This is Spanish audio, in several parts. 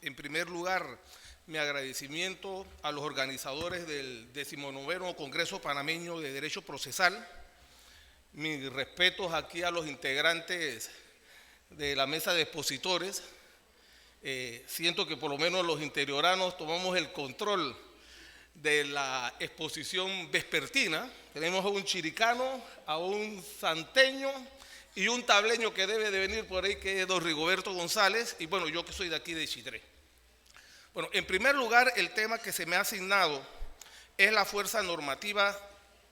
En primer lugar, mi agradecimiento a los organizadores del 19º Congreso Panameño de Derecho Procesal. Mis respetos aquí a los integrantes de la mesa de expositores. Siento que por lo menos los interioranos tomamos el control de la exposición vespertina. Tenemos a un chiricano, a un santeño y un tableño que debe de venir por ahí, que es don Rigoberto González, y bueno, yo que soy de aquí de Chitré. Bueno, en primer lugar, el tema que se me ha asignado es la fuerza normativa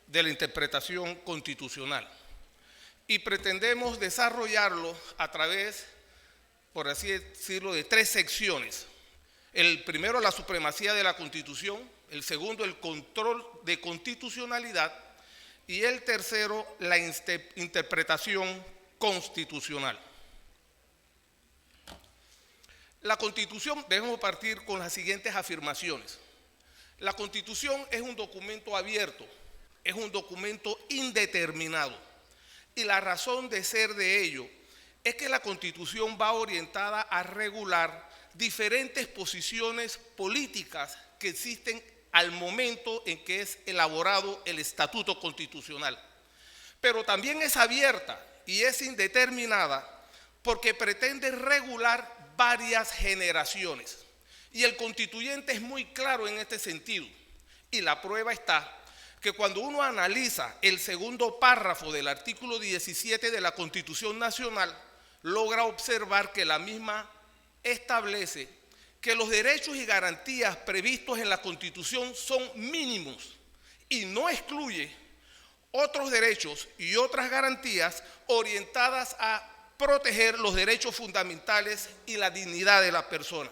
de la interpretación constitucional. Y pretendemos desarrollarlo a través, por así decirlo, de tres secciones. El primero, la supremacía de la Constitución. El segundo, el control de constitucionalidad. Y el tercero, la interpretación constitucional. La Constitución, debemos partir con las siguientes afirmaciones. La Constitución es un documento abierto, es un documento indeterminado. Y la razón de ser de ello es que la Constitución va orientada a regular diferentes posiciones políticas que existen al momento en que es elaborado el Estatuto Constitucional. Pero también es abierta y es indeterminada porque pretende regular varias generaciones. Y el constituyente es muy claro en este sentido. Y la prueba está que cuando uno analiza el segundo párrafo del artículo 17 de la Constitución Nacional, logra observar que la misma establece que los derechos y garantías previstos en la Constitución son mínimos y no excluye otros derechos y otras garantías orientadas a proteger los derechos fundamentales y la dignidad de la persona.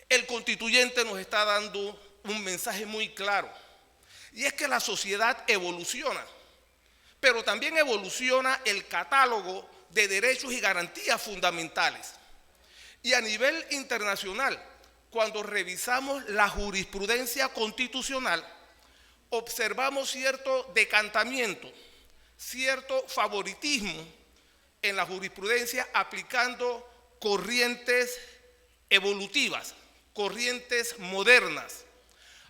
El constituyente nos está dando un mensaje muy claro, y es que la sociedad evoluciona, pero también evoluciona el catálogo de derechos y garantías fundamentales. Y a nivel internacional, cuando revisamos la jurisprudencia constitucional, observamos cierto decantamiento, cierto favoritismo en la jurisprudencia aplicando corrientes evolutivas, corrientes modernas,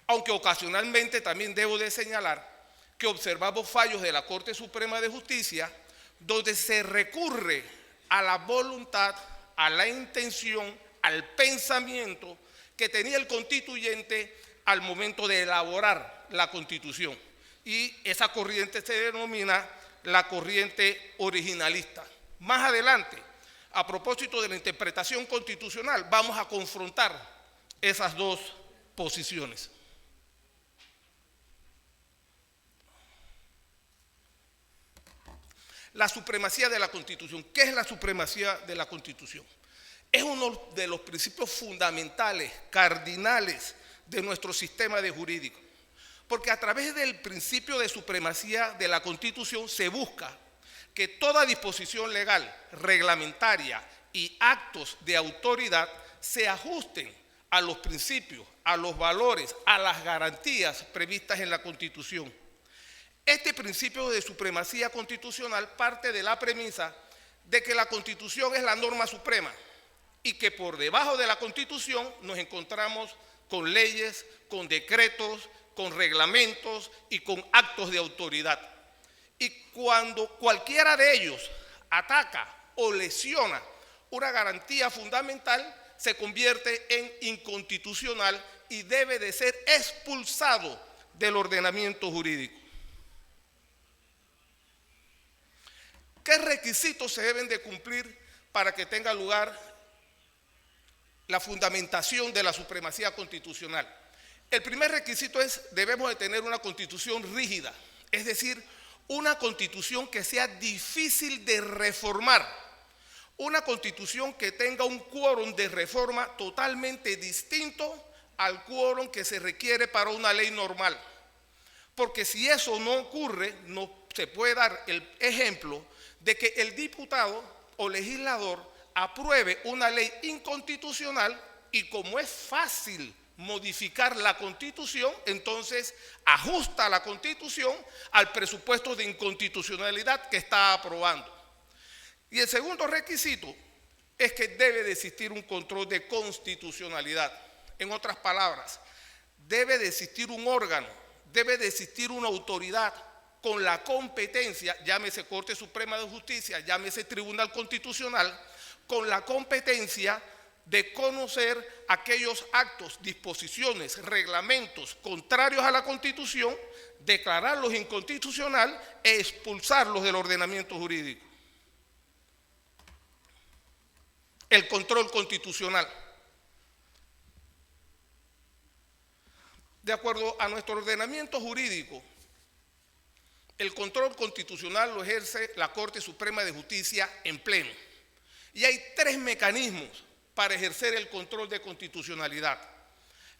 aunque ocasionalmente también debo de señalar que observamos fallos de la Corte Suprema de Justicia donde se recurre a la voluntad, a la intención, al pensamiento que tenía el constituyente al momento de elaborar la Constitución. Y esa corriente se denomina la corriente originalista. Más adelante, a propósito de la interpretación constitucional, vamos a confrontar esas dos posiciones. La supremacía de la Constitución. ¿Qué es la supremacía de la Constitución? Es uno de los principios fundamentales, cardinales de nuestro sistema de jurídico. Porque a través del principio de supremacía de la Constitución se busca que toda disposición legal, reglamentaria y actos de autoridad se ajusten a los principios, a los valores, a las garantías previstas en la Constitución. Este principio de supremacía constitucional parte de la premisa de que la Constitución es la norma suprema y que por debajo de la Constitución nos encontramos con leyes, con decretos, con reglamentos y con actos de autoridad. Y cuando cualquiera de ellos ataca o lesiona una garantía fundamental, se convierte en inconstitucional y debe de ser expulsado del ordenamiento jurídico. ¿Qué requisitos se deben de cumplir para que tenga lugar la fundamentación de la supremacía constitucional? El primer requisito es, debemos de tener una constitución rígida, es decir, una constitución que sea difícil de reformar, una constitución que tenga un quórum de reforma totalmente distinto al quórum que se requiere para una ley normal. Porque si eso no ocurre, no se puede dar el ejemplo de que el diputado o legislador apruebe una ley inconstitucional y como es fácil modificar la Constitución, entonces ajusta la Constitución al presupuesto de inconstitucionalidad que está aprobando. Y el segundo requisito es que debe de existir un control de constitucionalidad. En otras palabras, debe de existir un órgano, debe de existir una autoridad con la competencia, llámese Corte Suprema de Justicia, llámese Tribunal Constitucional, con la competencia de conocer aquellos actos, disposiciones, reglamentos contrarios a la Constitución, declararlos inconstitucional e expulsarlos del ordenamiento jurídico. El control constitucional. De acuerdo a nuestro ordenamiento jurídico, el control constitucional lo ejerce la Corte Suprema de Justicia en pleno. Y hay 3 mecanismos para ejercer el control de constitucionalidad.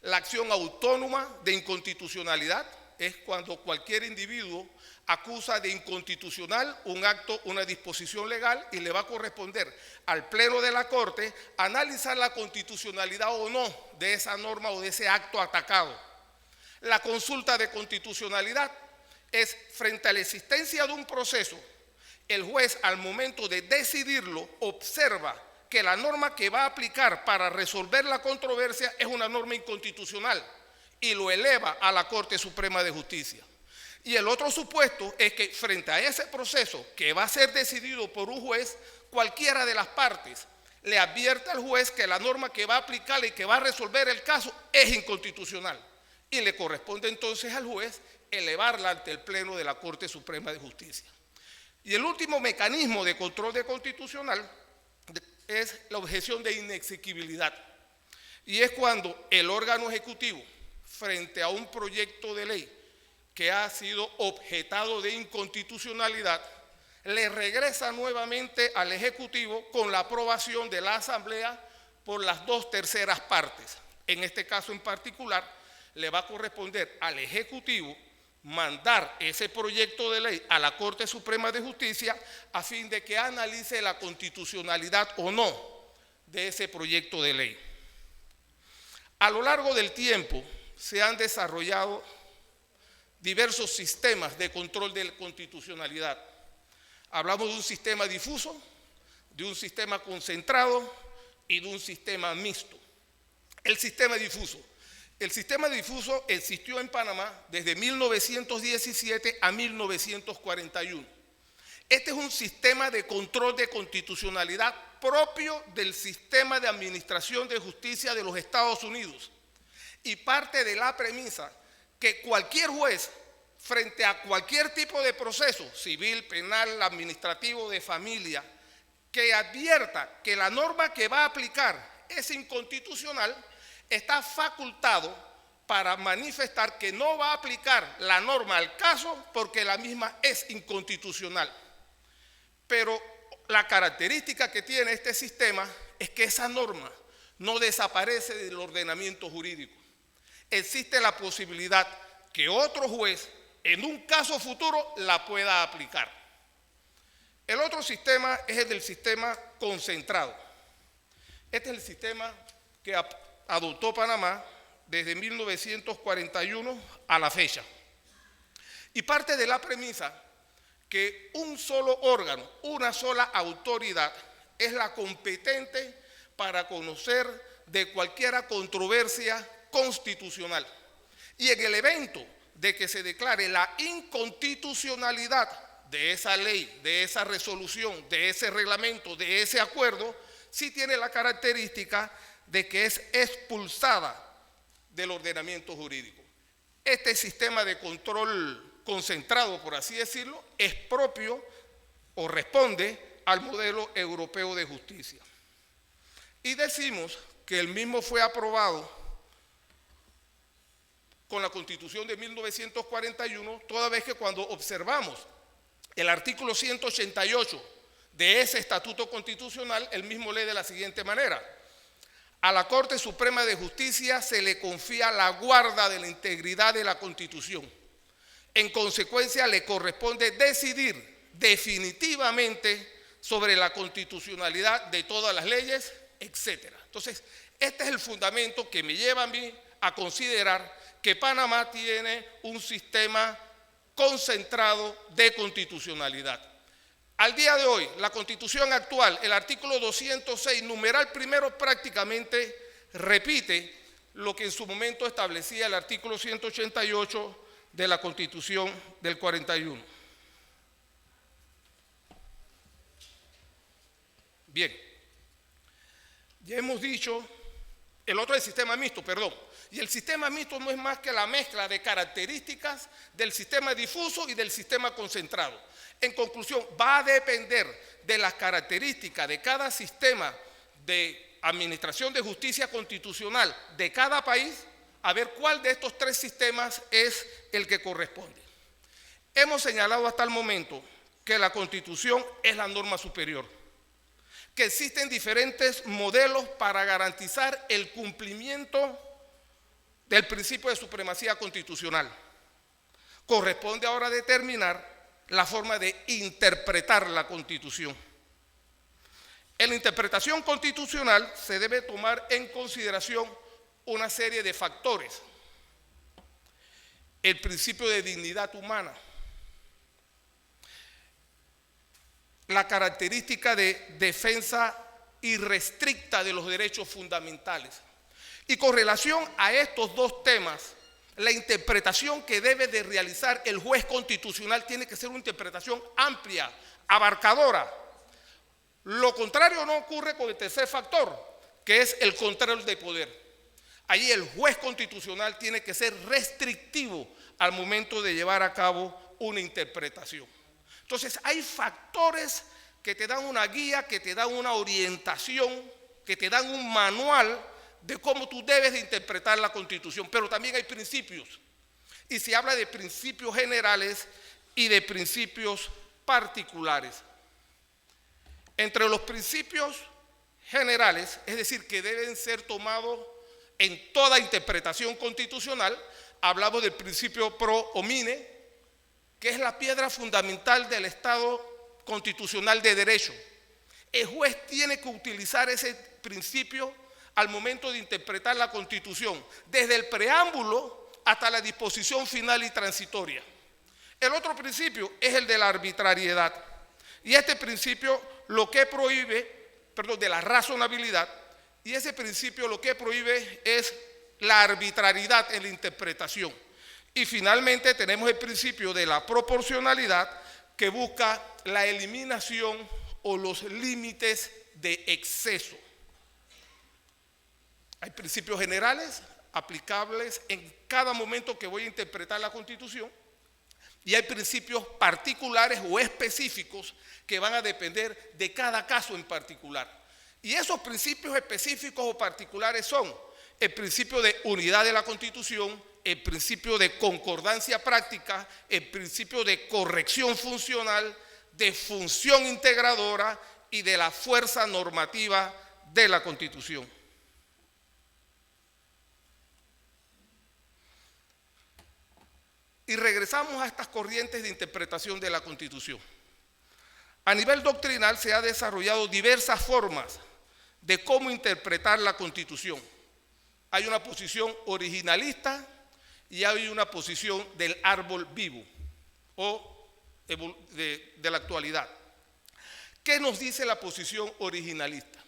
La acción autónoma de inconstitucionalidad es cuando cualquier individuo acusa de inconstitucional un acto, una disposición legal, y le va a corresponder al Pleno de la Corte analizar la constitucionalidad o no de esa norma o de ese acto atacado. La consulta de constitucionalidad es frente a la existencia de un proceso, el juez al momento de decidirlo observa que la norma que va a aplicar para resolver la controversia es una norma inconstitucional y lo eleva a la Corte Suprema de Justicia. Y el otro supuesto es que frente a ese proceso que va a ser decidido por un juez, cualquiera de las partes le advierte al juez que la norma que va a aplicar y que va a resolver el caso es inconstitucional. Y le corresponde entonces al juez elevarla ante el Pleno de la Corte Suprema de Justicia. Y el último mecanismo de control de constitucional es la objeción de inexequibilidad. Y es cuando el órgano ejecutivo, frente a un proyecto de ley que ha sido objetado de inconstitucionalidad, le regresa nuevamente al Ejecutivo con la aprobación de la Asamblea por las 2/3 partes. En este caso en particular, le va a corresponder al Ejecutivo mandar ese proyecto de ley a la Corte Suprema de Justicia a fin de que analice la constitucionalidad o no de ese proyecto de ley. A lo largo del tiempo se han desarrollado diversos sistemas de control de constitucionalidad. Hablamos de un sistema difuso, de un sistema concentrado y de un sistema mixto. El sistema difuso. El sistema difuso existió en Panamá desde 1917 a 1941. Este es un sistema de control de constitucionalidad propio del sistema de administración de justicia de los Estados Unidos y parte de la premisa que cualquier juez, frente a cualquier tipo de proceso, civil, penal, administrativo, de familia, que advierta que la norma que va a aplicar es inconstitucional, está facultado para manifestar que no va a aplicar la norma al caso porque la misma es inconstitucional. Pero la característica que tiene este sistema es que esa norma no desaparece del ordenamiento jurídico. Existe la posibilidad que otro juez en un caso futuro la pueda aplicar. El otro sistema es el del sistema concentrado. Este es el sistema que adoptó Panamá desde 1941 a la fecha. Y parte de la premisa que un solo órgano, una sola autoridad es la competente para conocer de cualquier controversia constitucional. Y en el evento de que se declare la inconstitucionalidad de esa ley, de esa resolución, de ese reglamento, de ese acuerdo, sí tiene la característica de que es expulsada del ordenamiento jurídico. Este sistema de control concentrado, por así decirlo, es propio o responde al modelo europeo de justicia. Y decimos que el mismo fue aprobado con la Constitución de 1941, toda vez que cuando observamos el artículo 188 de ese estatuto constitucional, el mismo lee de la siguiente manera: a la Corte Suprema de Justicia se le confía la guarda de la integridad de la Constitución. En consecuencia, le corresponde decidir definitivamente sobre la constitucionalidad de todas las leyes, etc. Entonces, este es el fundamento que me lleva a mí a considerar que Panamá tiene un sistema concentrado de constitucionalidad. Al día de hoy, la Constitución actual, el artículo 206, numeral primero, prácticamente repite lo que en su momento establecía el artículo 188 de la Constitución del 41. Bien, ya hemos dicho, el otro es el sistema mixto, perdón. Y el sistema mixto no es más que la mezcla de características del sistema difuso y del sistema concentrado. En conclusión, va a depender de las características de cada sistema de administración de justicia constitucional de cada país, a ver cuál de estos tres sistemas es el que corresponde. Hemos señalado hasta el momento que la Constitución es la norma superior, que existen diferentes modelos para garantizar el cumplimiento del principio de supremacía constitucional. Corresponde ahora determinar la forma de interpretar la Constitución. En la interpretación constitucional se debe tomar en consideración una serie de factores. El principio de dignidad humana, la característica de defensa irrestricta de los derechos fundamentales. Y con relación a estos dos temas, la interpretación que debe de realizar el juez constitucional tiene que ser una interpretación amplia, abarcadora. Lo contrario no ocurre con el tercer factor, que es el control de poder. Allí el juez constitucional tiene que ser restrictivo al momento de llevar a cabo una interpretación. Entonces hay factores que te dan una guía, que te dan una orientación, que te dan un manual de cómo tú debes de interpretar la Constitución, pero también hay principios. Y se habla de principios generales y de principios particulares. Entre los principios generales, es decir, que deben ser tomados en toda interpretación constitucional, hablamos del principio pro homine, que es la piedra fundamental del Estado constitucional de derecho. El juez tiene que utilizar ese principio al momento de interpretar la Constitución, desde el preámbulo hasta la disposición final y transitoria. El otro principio es el de la arbitrariedad. Y este principio lo que prohíbe, de la razonabilidad, y ese principio lo que prohíbe es la arbitrariedad en la interpretación. Y finalmente tenemos el principio de la proporcionalidad, que busca la eliminación o los límites de exceso. Hay principios generales aplicables en cada momento que voy a interpretar la Constitución, y hay principios particulares o específicos que van a depender de cada caso en particular. Y esos principios específicos o particulares son el principio de unidad de la Constitución, el principio de concordancia práctica, el principio de corrección funcional, de función integradora y de la fuerza normativa de la Constitución. Y regresamos a estas corrientes de interpretación de la Constitución. A nivel doctrinal se ha desarrollado diversas formas de cómo interpretar la Constitución. Hay una posición originalista y hay una posición del árbol vivo o de la actualidad. ¿Qué nos dice la posición originalista?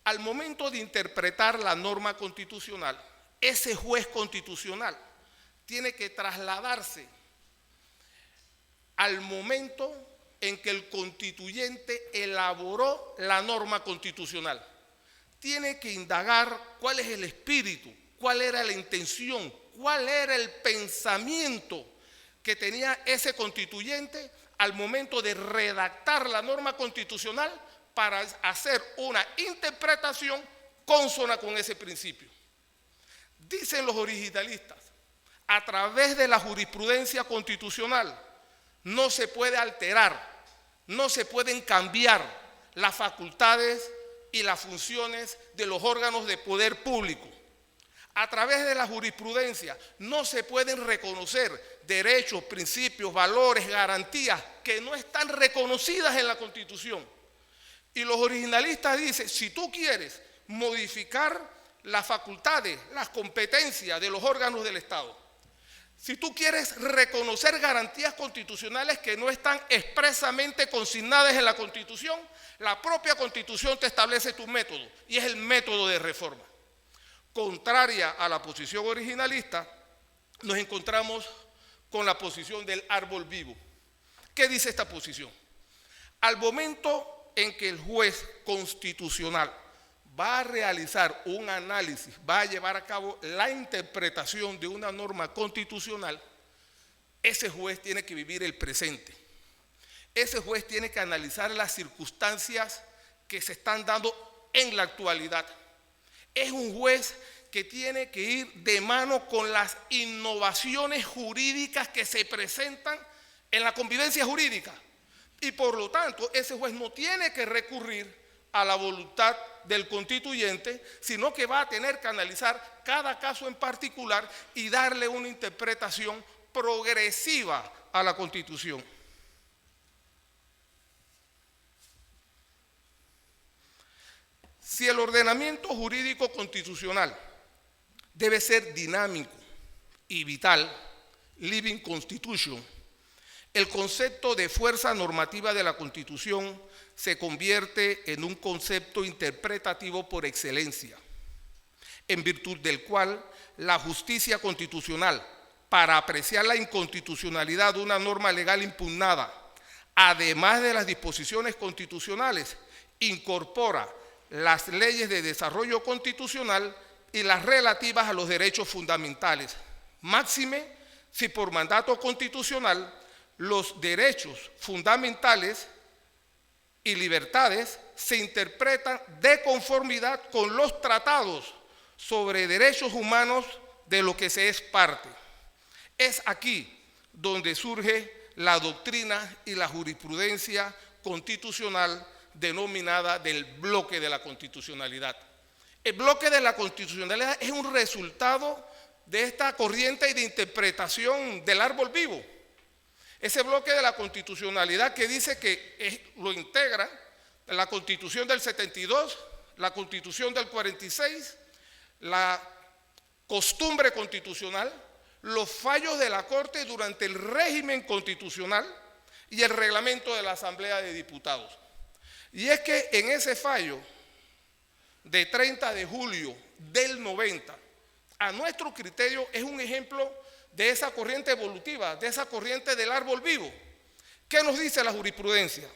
Al momento de interpretar la norma constitucional, ese juez constitucional tiene que trasladarse al momento en que el constituyente elaboró la norma constitucional. Tiene que indagar cuál es el espíritu, cuál era la intención, cuál era el pensamiento que tenía ese constituyente al momento de redactar la norma constitucional para hacer una interpretación consona con ese principio. Dicen los originalistas, a través de la jurisprudencia constitucional no se puede alterar, no se pueden cambiar las facultades y las funciones de los órganos de poder público. A través de la jurisprudencia no se pueden reconocer derechos, principios, valores, garantías que no están reconocidas en la Constitución. Y los originalistas dicen, si tú quieres modificar las facultades, las competencias de los órganos del Estado, Si tú quieres reconocer garantías constitucionales que no están expresamente consignadas en la Constitución, la propia Constitución te establece tu método, y es el método de reforma. Contraria a la posición originalista, nos encontramos con la posición del árbol vivo. ¿Qué dice esta posición? Al momento en que el juez constitucional va a realizar un análisis, va a llevar a cabo la interpretación de una norma constitucional, ese juez tiene que vivir el presente. Ese juez tiene que analizar las circunstancias que se están dando en la actualidad. Es un juez que tiene que ir de mano con las innovaciones jurídicas que se presentan en la convivencia jurídica. Y por lo tanto, ese juez no tiene que recurrir a la voluntad del constituyente, sino que va a tener que analizar cada caso en particular y darle una interpretación progresiva a la Constitución. Si el ordenamiento jurídico constitucional debe ser dinámico y vital, living constitution, el concepto de fuerza normativa de la Constitución se convierte en un concepto interpretativo por excelencia, en virtud del cual la justicia constitucional, para apreciar la inconstitucionalidad de una norma legal impugnada, además de las disposiciones constitucionales, incorpora las leyes de desarrollo constitucional y las relativas a los derechos fundamentales. Máxime, si por mandato constitucional los derechos fundamentales y libertades se interpretan de conformidad con los tratados sobre derechos humanos de lo que se es parte. Es aquí donde surge la doctrina y la jurisprudencia constitucional denominada del bloque de la constitucionalidad. El bloque de la constitucionalidad es un resultado de esta corriente de interpretación del árbol vivo. Ese bloque de la constitucionalidad que dice que lo integra la Constitución del 72, la Constitución del 46, la costumbre constitucional, los fallos de la Corte durante el régimen constitucional y el reglamento de la Asamblea de Diputados. Y es que en ese fallo de 30 de julio del 90, a nuestro criterio es un ejemplo de esa corriente evolutiva, de esa corriente del árbol vivo. ¿Qué nos dice la jurisprudencia?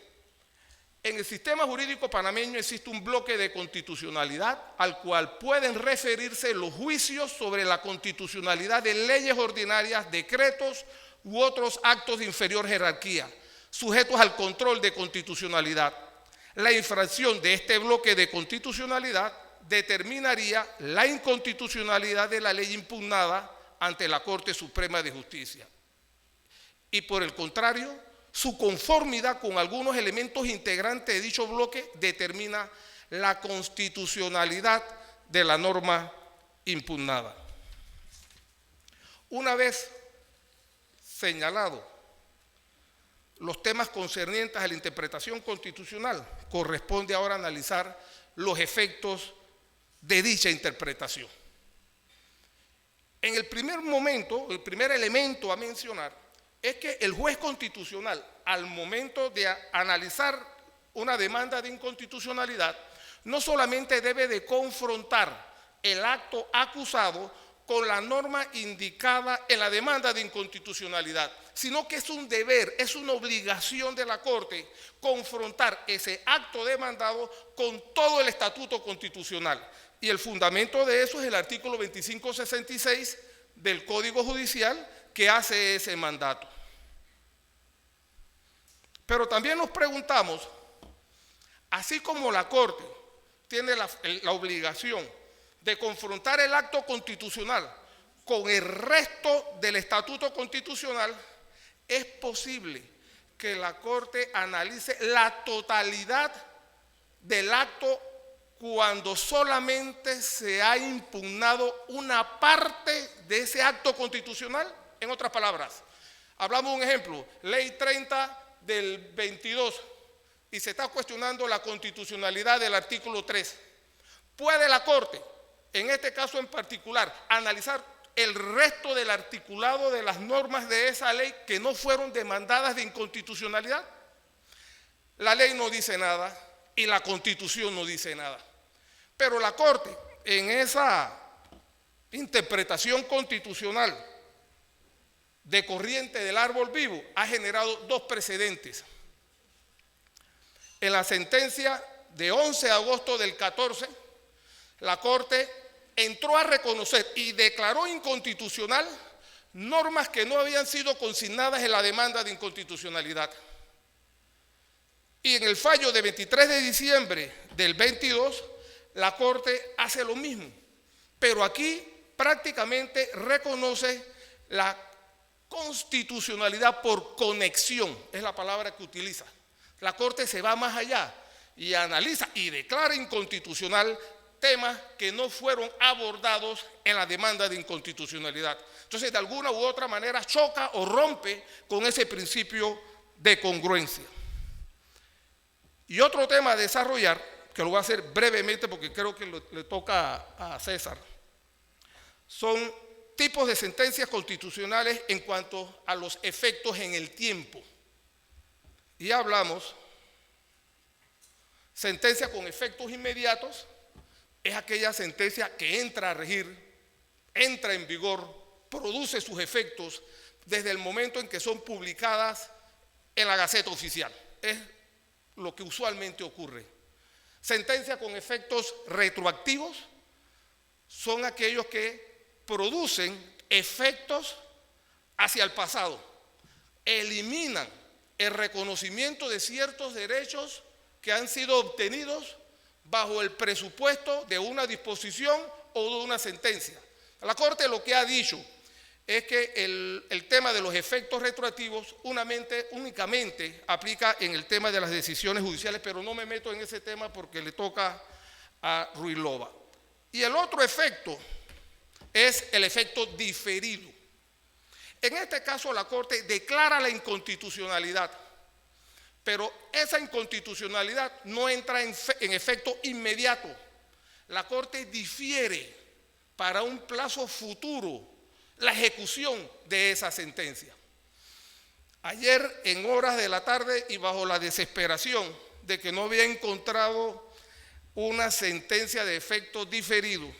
En el sistema jurídico panameño existe un bloque de constitucionalidad al cual pueden referirse los juicios sobre la constitucionalidad de leyes ordinarias, decretos u otros actos de inferior jerarquía, sujetos al control de constitucionalidad. La infracción de este bloque de constitucionalidad determinaría la inconstitucionalidad de la ley impugnada ante la Corte Suprema de Justicia. Y por el contrario, su conformidad con algunos elementos integrantes de dicho bloque determina la constitucionalidad de la norma impugnada. Una vez señalado los temas concernientes a la interpretación constitucional, corresponde ahora analizar los efectos de dicha interpretación. En el primer momento, el primer elemento a mencionar es que el juez constitucional, al momento de analizar una demanda de inconstitucionalidad, no solamente debe de confrontar el acto acusado con la norma indicada en la demanda de inconstitucionalidad, sino que es un deber, es una obligación de la Corte confrontar ese acto demandado con todo el estatuto constitucional. Y el fundamento de eso es el artículo 2566 del Código Judicial, que hace ese mandato. Pero también nos preguntamos, así como la Corte tiene la obligación de confrontar el acto constitucional con el resto del estatuto constitucional, es posible que la Corte analice la totalidad del acto cuando solamente se ha impugnado una parte de ese acto constitucional. En otras palabras, hablamos de un ejemplo, ley 30 del 22, y se está cuestionando la constitucionalidad del artículo 3. ¿Puede la Corte, en este caso en particular, analizar el resto del articulado de las normas de esa ley que no fueron demandadas de inconstitucionalidad? La ley no dice nada y la Constitución no dice nada. Pero la Corte, en esa interpretación constitucional de corriente del árbol vivo, ha generado dos precedentes. En la sentencia de 11 de agosto del 14, la Corte entró a reconocer y declaró inconstitucional normas que no habían sido consignadas en la demanda de inconstitucionalidad. Y en el fallo de 23 de diciembre del 22, la Corte hace lo mismo, pero aquí prácticamente reconoce la constitucionalidad por conexión, es la palabra que utiliza. La Corte se va más allá y analiza y declara inconstitucional temas que no fueron abordados en la demanda de inconstitucionalidad. Entonces, de alguna u otra manera choca o rompe con ese principio de congruencia. Y otro tema a desarrollar, que lo voy a hacer brevemente porque creo que le toca a César, son tipos de sentencias constitucionales en cuanto a los efectos en el tiempo. Y hablamos, sentencia con efectos inmediatos, es aquella sentencia que entra a regir, entra en vigor, produce sus efectos desde el momento en que son publicadas en la Gaceta Oficial. Es lo que usualmente ocurre. Sentencia con efectos retroactivos son aquellos que producen efectos hacia el pasado, eliminan el reconocimiento de ciertos derechos que han sido obtenidos bajo el presupuesto de una disposición o de una sentencia. La Corte lo que ha dicho es que el tema de los efectos retroactivos únicamente aplica en el tema de las decisiones judiciales, pero no me meto en ese tema porque le toca a Ruilova. Y el otro efecto es el efecto diferido. En este caso la Corte declara la inconstitucionalidad, pero esa inconstitucionalidad no entra en efecto inmediato. La Corte difiere para un plazo futuro la ejecución de esa sentencia. Ayer en horas de la tarde y bajo la desesperación de que no había encontrado una sentencia de efecto diferido,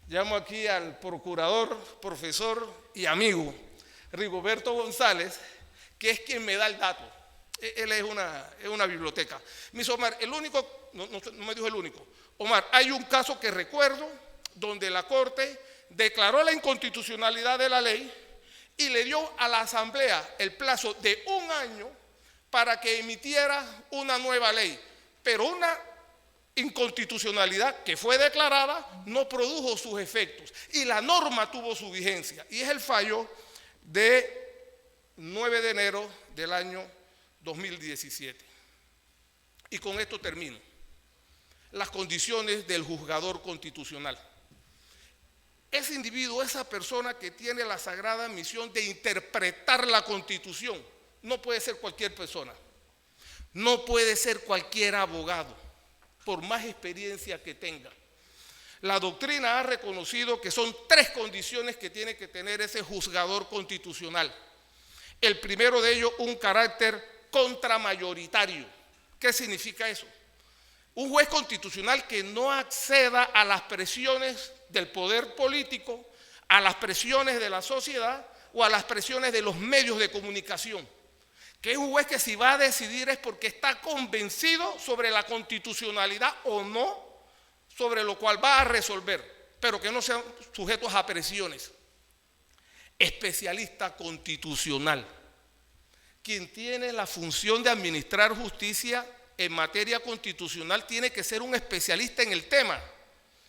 llamo aquí al procurador, profesor y amigo Rigoberto González, que es quien me da el dato. Él es una biblioteca. Me dice: Omar, el único, no me dijo el único, Omar, hay un caso que recuerdo donde la Corte declaró la inconstitucionalidad de la ley y le dio a la Asamblea el plazo de 1 año para que emitiera una nueva ley, pero una inconstitucionalidad que fue declarada no produjo sus efectos y la norma tuvo su vigencia, y es el fallo de 9 de enero del año 2017. Y con esto termino. Las condiciones del juzgador constitucional. Ese individuo, esa persona que tiene la sagrada misión de interpretar la Constitución, no puede ser cualquier persona, no puede ser cualquier abogado, por más experiencia que tenga. La doctrina ha reconocido que son 3 condiciones que tiene que tener ese juzgador constitucional. El primero de ellos, un carácter contramayoritario. ¿Qué significa eso? Un juez constitucional que no acceda a las presiones del poder político, a las presiones de la sociedad o a las presiones de los medios de comunicación. Que es un juez que si va a decidir es porque está convencido sobre la constitucionalidad o no, sobre lo cual va a resolver, pero que no sean sujetos a presiones. Especialista constitucional. Quien tiene la función de administrar justicia en materia constitucional tiene que ser un especialista en el tema.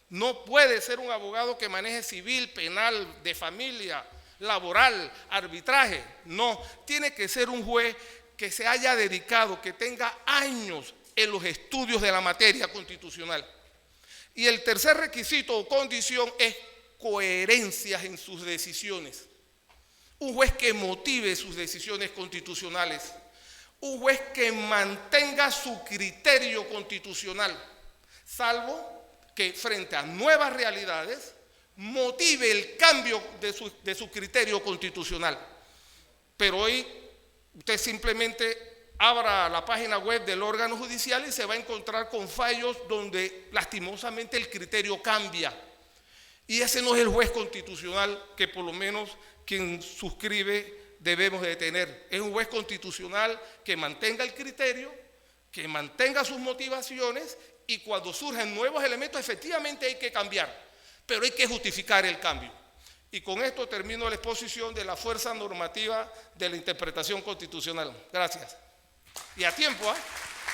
No puede ser un abogado que maneje civil, penal, de familia, laboral, arbitraje. No, tiene que ser un juez que se haya dedicado, que tenga años en los estudios de la materia constitucional. Y el tercer requisito o condición es coherencia en sus decisiones. Un juez que motive sus decisiones constitucionales. Un juez que mantenga su criterio constitucional, salvo que frente a nuevas realidades motive el cambio de su criterio constitucional. Pero hoy usted simplemente abra la página web del órgano judicial y se va a encontrar con fallos donde lastimosamente el criterio cambia. Y ese no es el juez constitucional que por lo menos quien suscribe debemos de tener. Es un juez constitucional que mantenga el criterio, que mantenga sus motivaciones, y cuando surgen nuevos elementos efectivamente hay que cambiar, pero hay que justificar el cambio. Y con esto termino la exposición de la fuerza normativa de la interpretación constitucional. Gracias. Y a tiempo, ¿ah?